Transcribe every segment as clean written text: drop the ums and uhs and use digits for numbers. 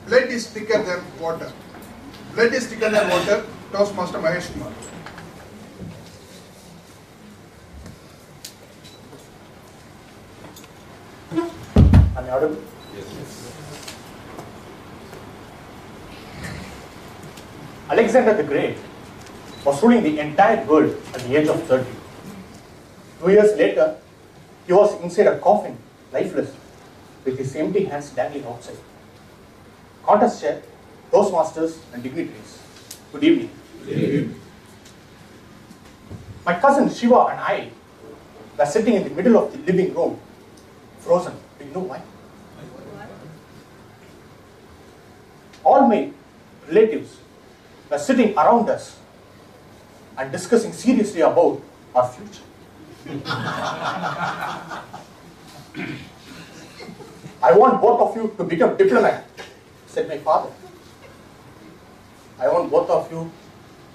Blood is thicker than water. Blood is thicker than water. Toastmaster Mahesh Kumar. Am I audible? Yes. Alexander the Great was ruling the entire world at the age of 30. 2 years later, he was inside a coffin, lifeless, with his empty hands dangling outside. Contest chair, Toastmasters and dignitaries. Good evening. Good evening. My cousin Shiva and I were sitting in the middle of the living room, frozen. Do you know why? All my relatives were sitting around us and discussing seriously about our future. I want both of you to become diplomat, said my father. I want both of you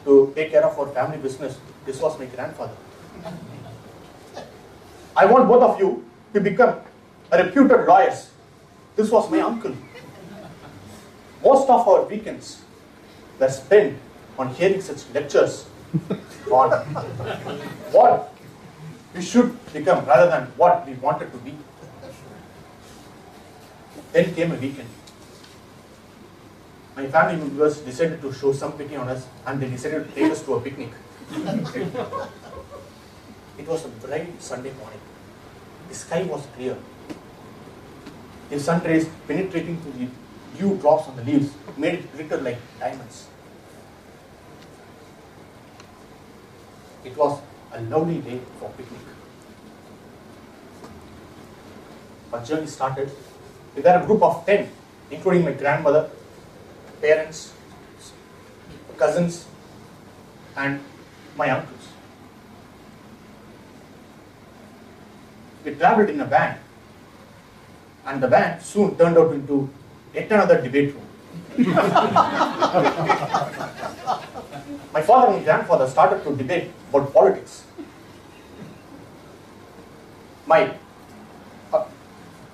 to take care of our family business. This was my grandfather. I want both of you to become reputed lawyers. This was my uncle. Most of our weekends were spent on hearing such lectures on what we should become rather than what we wanted to be. Then came a weekend. My family members decided to show some pity on us and they decided to take us to a picnic. It was a bright Sunday morning. The sky was clear. The sun rays penetrating through the dew drops on the leaves made it glitter like diamonds. It was a lovely day for picnic. Our journey started. We were a group of 10, including my grandmother, parents, cousins, and my uncles. We traveled in a van, and the van soon turned out into yet another debate room. My father and grandfather started to debate about politics. My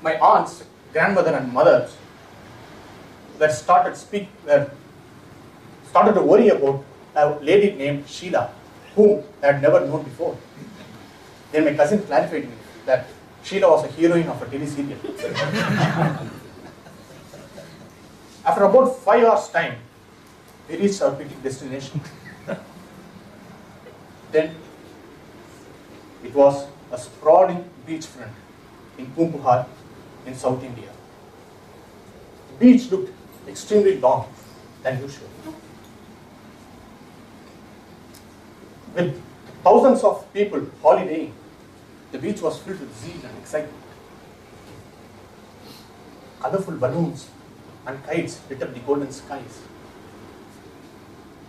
aunts, grandmother, and mothers started to worry about a lady named Sheila, whom I had never known before. Then my cousin clarified me that Sheila was a heroine of a TV-serial. After about 5 hours' time, we reached our picnic destination. Then it was a sprawling beachfront in Pumpuhar in South India. The beach looked extremely long than usual. With thousands of people holidaying, the beach was filled with zeal and excitement. Colorful balloons and kites lit up the golden skies.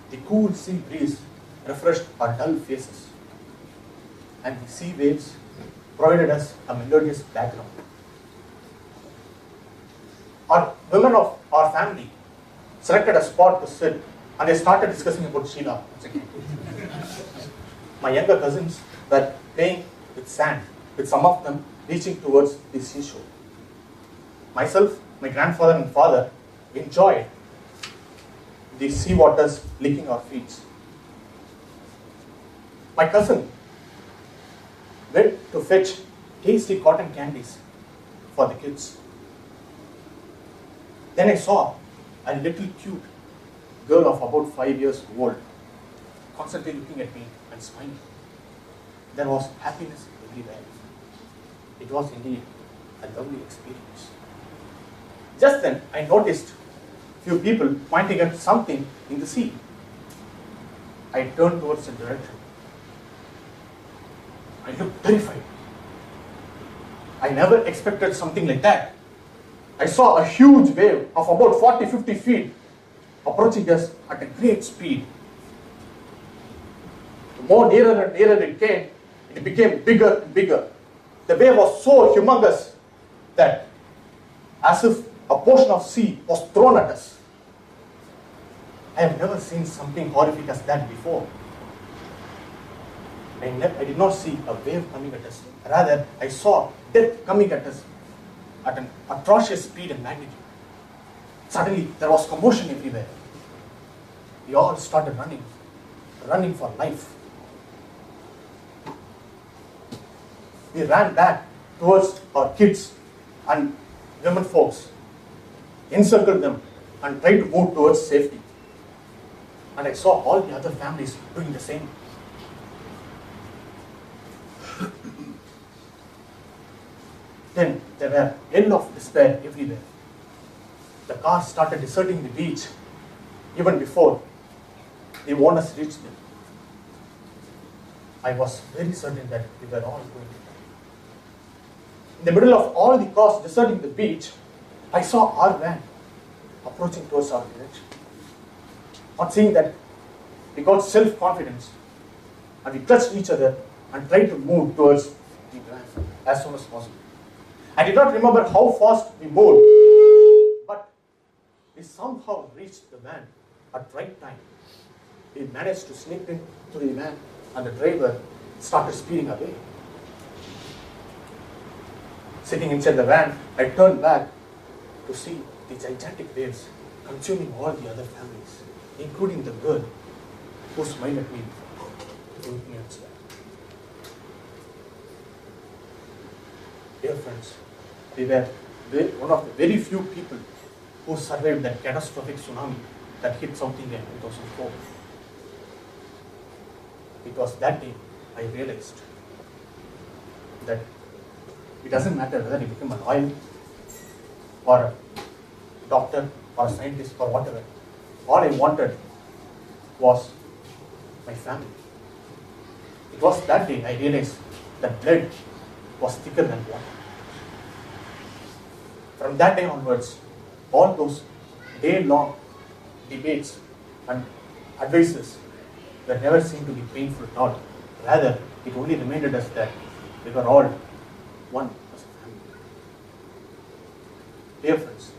The cool sea breeze refreshed our dull faces, and the sea waves provided us a melodious background. Our women of our family selected a spot to sit, and they started discussing about Sheila. My younger cousins were playing with sand, with some of them reaching towards the seashore. Myself, my grandfather and father enjoyed the sea waters licking our feet. My cousin went to fetch tasty cotton candies for the kids. Then I saw a little cute girl of about 5 years old constantly looking at me and smiling. There was happiness everywhere. It was indeed a lovely experience. Just then, I noticed few people pointing at something in the sea. I turned towards the direction. I looked terrified. I never expected something like that. I saw a huge wave of about 40-50 feet approaching us at a great speed. The more nearer and nearer it came, it became bigger and bigger. The wave was so humongous that as if a portion of sea was thrown at us. I have never seen something horrific as that before. I did not see a wave coming at us. Rather, I saw death coming at us at an atrocious speed and magnitude. Suddenly, there was commotion everywhere. We all started running for life. We ran back towards our kids and women folks, encircled them, and tried to move towards safety. And I saw all the other families doing the same. Then there were yells of despair everywhere. The cars started deserting the beach even before the owners reached them. I was very certain that we were all going to die. In the middle of all the cars deserting the beach, I saw our van approaching towards our direction. On seeing that, we got self-confidence and we clutched each other and tried to move towards the van as soon as possible. I did not remember how fast we moved, but we somehow reached the van at the right time. We managed to sneak into the van and the driver started speeding away. Sitting inside the van, I turned back to see the gigantic waves consuming all the other families, including the girl who smiled at me before looking at me. Dear friends, we were one of the very few people who survived that catastrophic tsunami that hit South India in 2004. It was that day I realized that it doesn't matter whether you become a lawyer or a doctor or a scientist or whatever. All I wanted was my family. It was that day I realized that blood was thicker than water. From that day onwards, all those day-long debates and advices that never seemed to be painful at all. Rather, it only reminded us that we were all one as a family. Dear friends,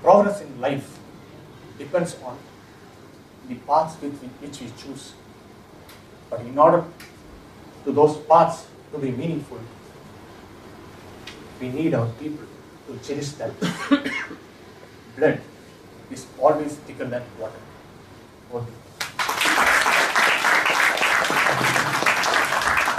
progress in life depends on the paths which we choose. But in order to those paths to be meaningful, we need our people to cherish that. Blood is always thicker than water.